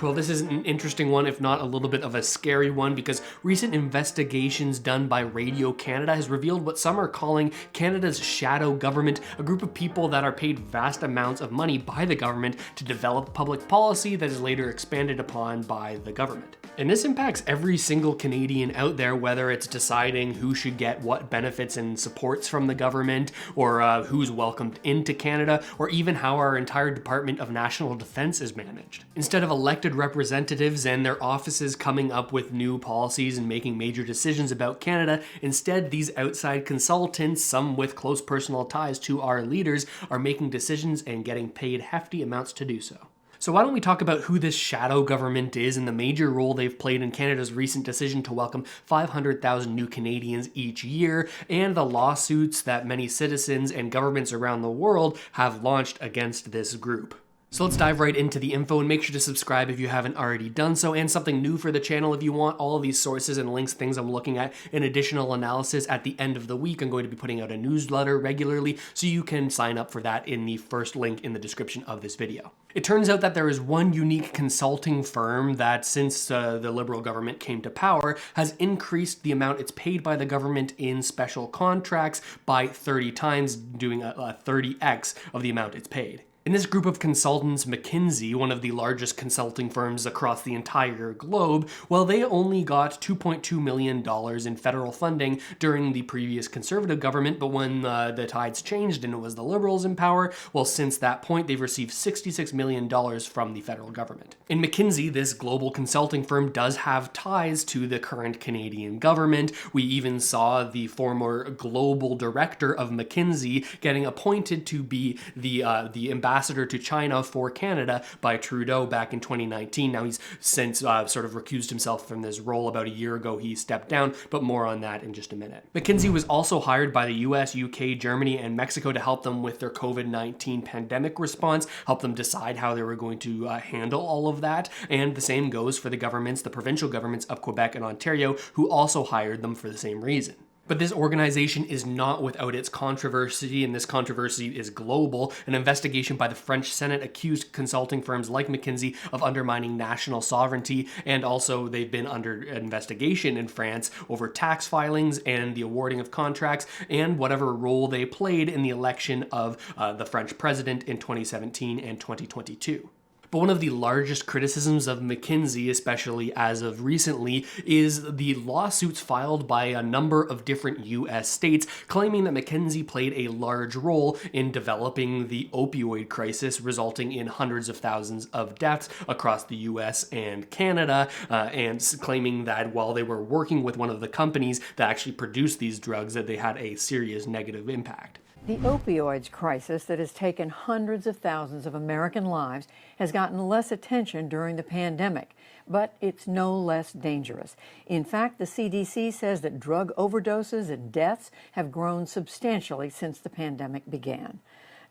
Well, this is an interesting one, if not a little bit of a scary one, because recent investigations done by Radio Canada has revealed what some are calling Canada's shadow government, a group of people that are paid vast amounts of money by the government to develop public policy that is later expanded upon by the government. And this impacts every single Canadian out there, whether it's deciding who should get what benefits and supports from the government, or who's welcomed into Canada, or even how our entire Department of National Defence is managed. Instead of elected representatives and their offices coming up with new policies and making major decisions about Canada, instead these outside consultants, some with close personal ties to our leaders, are making decisions and getting paid hefty amounts to do so. So why don't we talk about who this shadow government is and the major role they've played in Canada's recent decision to welcome 500,000 new Canadians each year, and the lawsuits that many citizens and governments around the world have launched against this group. So let's dive right into the info, and make sure to subscribe if you haven't already done so, and something new for the channel: if you want all of these sources and links, things I'm looking at, and additional analysis at the end of the week, I'm going to be putting out a newsletter regularly, so you can sign up for that in the first link in the description of this video. It turns out that there is one unique consulting firm that, since the Liberal government came to power, has increased the amount it's paid by the government in special contracts by 30 times, doing a 30x of the amount it's paid. In this group of consultants, McKinsey, one of the largest consulting firms across the entire globe, well, they only got $2.2 million in federal funding during the previous Conservative government, but when the tides changed and it was the Liberals in power, well, since that point, they've received $66 million from the federal government. In McKinsey, this global consulting firm does have ties to the current Canadian government. We even saw the former global director of McKinsey getting appointed to be the ambassador to China for Canada by Trudeau back in 2019. Now he's since sort of recused himself from this role. About a year ago he stepped down, but more on that in just a minute. McKinsey was also hired by the US, UK, Germany, and Mexico to help them with their COVID-19 pandemic response, help them decide how they were going to handle all of that, and the same goes for the governments, the provincial governments of Quebec and Ontario, who also hired them for the same reason. But this organization is not without its controversy, and this controversy is global. An investigation by the French Senate accused consulting firms like McKinsey of undermining national sovereignty, and also they've been under investigation in France over tax filings and the awarding of contracts, and whatever role they played in the election of the French president in 2017 and 2022. But one of the largest criticisms of McKinsey, especially as of recently, is the lawsuits filed by a number of different US states claiming that McKinsey played a large role in developing the opioid crisis, resulting in hundreds of thousands of deaths across the US and Canada, and claiming that while they were working with one of the companies that actually produced these drugs, that they had a serious negative impact. The opioids crisis that has taken hundreds of thousands of American lives has gotten less attention during the pandemic, but it's no less dangerous. In fact, the CDC says that drug overdoses and deaths have grown substantially since the pandemic began.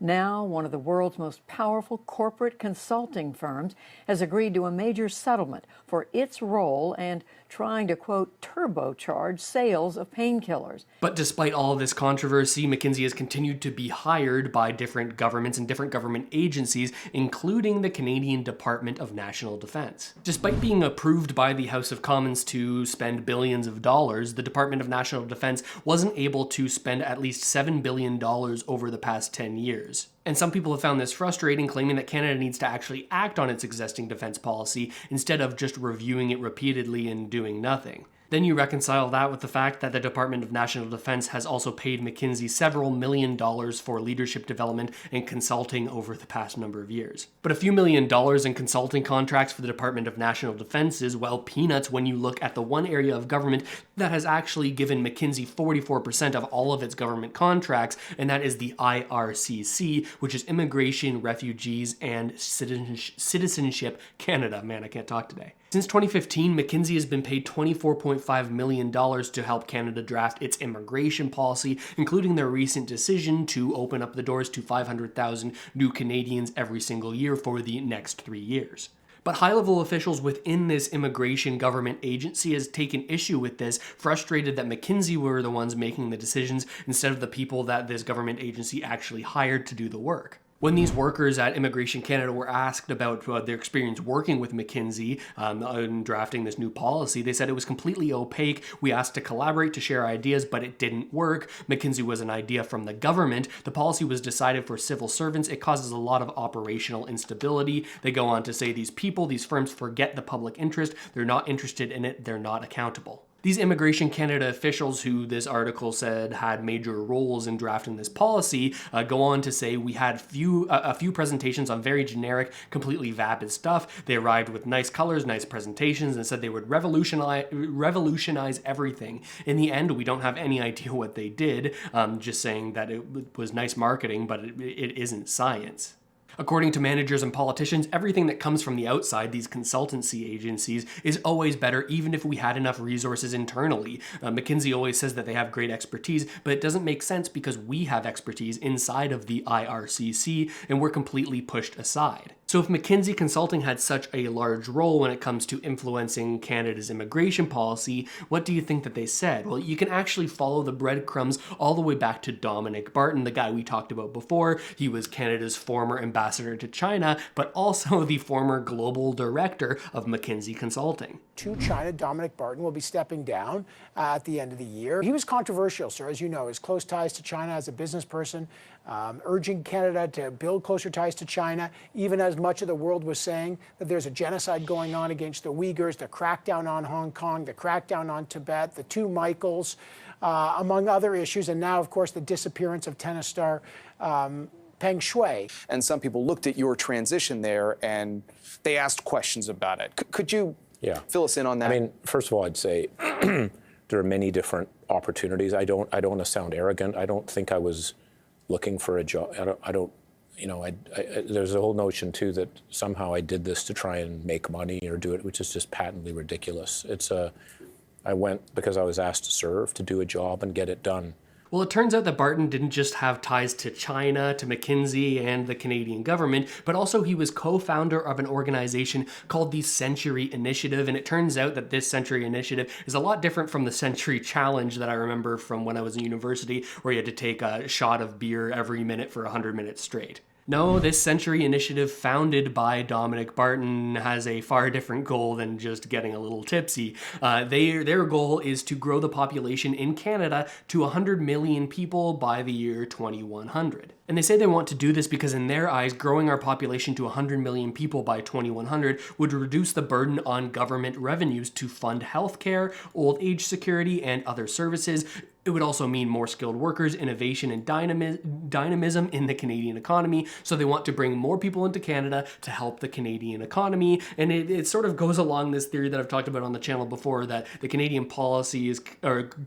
Now, one of the world's most powerful corporate consulting firms has agreed to a major settlement for its role and trying to, quote, turbocharge sales of painkillers. But despite all of this controversy, McKinsey has continued to be hired by different governments and different government agencies, including the Canadian Department of National Defence. Despite being approved by the House of Commons to spend billions of dollars, the Department of National Defence wasn't able to spend at least $7 billion over the past 10 years. And some people have found this frustrating, claiming that Canada needs to actually act on its existing defense policy instead of just reviewing it repeatedly and doing nothing. Then you reconcile that with the fact that the Department of National Defence has also paid McKinsey several $1 million for leadership development and consulting over the past number of years. But a few $1 million in consulting contracts for the Department of National Defence is, well, peanuts when you look at the one area of government that has actually given McKinsey 44% of all of its government contracts, and that is the IRCC, which is Immigration, Refugees, and Citizenship Canada. Man, I can't talk today. Since 2015, McKinsey has been paid $24.5 million to help Canada draft its immigration policy, including their recent decision to open up the doors to 500,000 new Canadians every single year for the next 3 years. But high-level officials within this immigration government agency has taken issue with this, frustrated that McKinsey were the ones making the decisions instead of the people that this government agency actually hired to do the work. When these workers at Immigration Canada were asked about their experience working with McKinsey in drafting this new policy, they said it was completely opaque. We asked to collaborate, to share ideas, but it didn't work. McKinsey was an idea from the government. The policy was decided for civil servants. It causes a lot of operational instability. They go on to say these people, these firms forget the public interest. They're not interested in it. They're not accountable. These Immigration Canada officials who this article said had major roles in drafting this policy go on to say we had a few presentations on very generic, completely vapid stuff. They arrived with nice colors, nice presentations, and said they would revolutionize everything. In the end, we don't have any idea what they did, just saying that it was nice marketing, but it isn't science. According to managers and politicians, everything that comes from the outside, these consultancy agencies, is always better even if we had enough resources internally. McKinsey always says that they have great expertise, but it doesn't make sense because we have expertise inside of the IRCC and we're completely pushed aside. So if McKinsey Consulting had such a large role when it comes to influencing Canada's immigration policy, what do you think that they said? Well, you can actually follow the breadcrumbs all the way back to Dominic Barton, the guy we talked about before. He was Canada's former ambassador to China, but also the former global director of McKinsey Consulting. To China, Dominic Barton will be stepping down at the end of the year. He was controversial, sir, as you know, his close ties to China as a business person, urging Canada to build closer ties to China, even as much of the world was saying that there's a genocide going on against the Uyghurs, the crackdown on Hong Kong, the crackdown on Tibet, the two Michaels, among other issues, and now, of course, the disappearance of tennis star Peng Shuai. And some people looked at your transition there and they asked questions about it. Could you fill us in on that? I mean, first of all, I'd say there are many different opportunities. I don't want to sound arrogant. I don't think I was looking for a job. There's a whole notion too that somehow I did this to try and make money or do it, which is just patently ridiculous. I went because I was asked to serve, to do a job and get it done. Well, it turns out that Barton didn't just have ties to China, to McKinsey, and the Canadian government, but also he was co-founder of an organization called the Century Initiative, and it turns out that this Century Initiative is a lot different from the Century Challenge that I remember from when I was in university, where you had to take a shot of beer every minute for 100 minutes straight. No, this Century Initiative, founded by Dominic Barton, has a far different goal than just getting a little tipsy. Their goal is to grow the population in Canada to 100 million people by the year 2100. And they say they want to do this because in their eyes, growing our population to 100 million people by 2100 would reduce the burden on government revenues to fund healthcare, old age security, and other services. It would also mean more skilled workers, innovation, and dynamism in the Canadian economy. So they want to bring more people into Canada to help the Canadian economy. And it sort of goes along this theory that I've talked about on the channel before, that the Canadian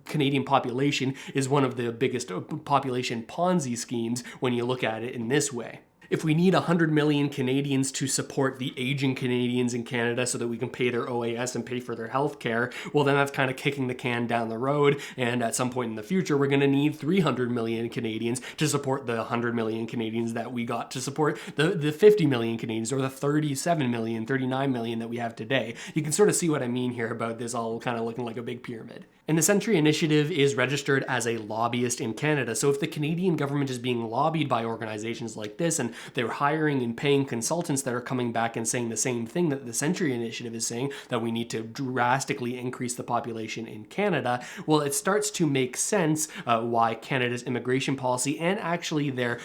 Canadian population is one of the biggest population Ponzi schemes when you look at it in this way. If we need 100 million Canadians to support the aging Canadians in Canada so that we can pay their OAS and pay for their health care, well, then that's kind of kicking the can down the road. And at some point in the future, we're going to need 300 million Canadians to support the 100 million Canadians that we got to support the 50 million Canadians or the 37 million, 39 million that we have today. You can sort of see what I mean here about this all kind of looking like a big pyramid. And the Century Initiative is registered as a lobbyist in Canada. So if the Canadian government is being lobbied by organizations like this, and they're hiring and paying consultants that are coming back and saying the same thing that the Century Initiative is saying, that we need to drastically increase the population in Canada, well, it starts to make sense why Canada's immigration policy and actually their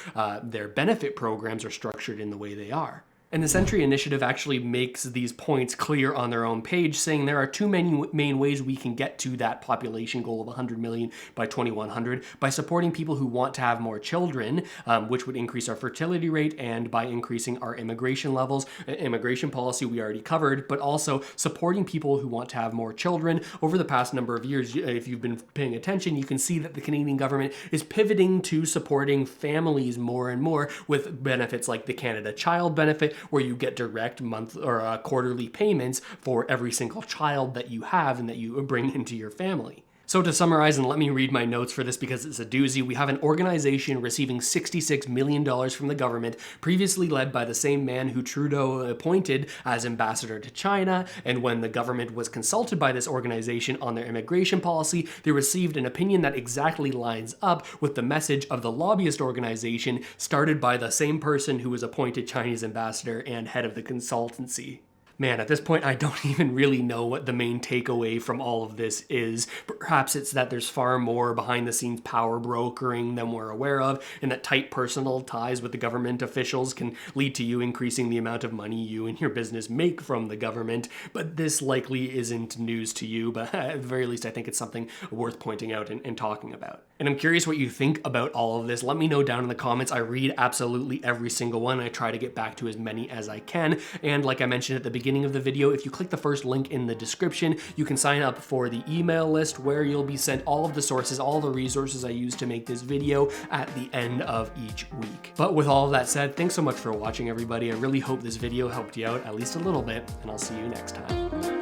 benefit programs are structured in the way they are. And the Century Initiative actually makes these points clear on their own page, saying there are two main ways we can get to that population goal of 100 million by 2100, by supporting people who want to have more children, which would increase our fertility rate, and by increasing our immigration levels. Immigration policy we already covered, but also supporting people who want to have more children. Over the past number of years, if you've been paying attention, you can see that the Canadian government is pivoting to supporting families more and more with benefits like the Canada Child Benefit, where you get direct month or quarterly payments for every single child that you have and that you bring into your family. So to summarize, and let me read my notes for this because it's a doozy, we have an organization receiving $66 million from the government, previously led by the same man who Trudeau appointed as ambassador to China, and when the government was consulted by this organization on their immigration policy, they received an opinion that exactly lines up with the message of the lobbyist organization started by the same person who was appointed Chinese ambassador and head of the consultancy. Man, at this point, I don't even really know what the main takeaway from all of this is. Perhaps it's that there's far more behind-the-scenes power brokering than we're aware of, and that tight personal ties with the government officials can lead to you increasing the amount of money you and your business make from the government. But this likely isn't news to you, but at the very least, I think it's something worth pointing out and talking about. And I'm curious what you think about all of this. Let me know down in the comments. I read absolutely every single one. I try to get back to as many as I can. And like I mentioned at the beginning of the video, if you click the first link in the description, you can sign up for the email list where you'll be sent all of the sources, all the resources I use to make this video at the end of each week. But with all of that said, thanks so much for watching, everybody. I really hope this video helped you out at least a little bit, and I'll see you next time.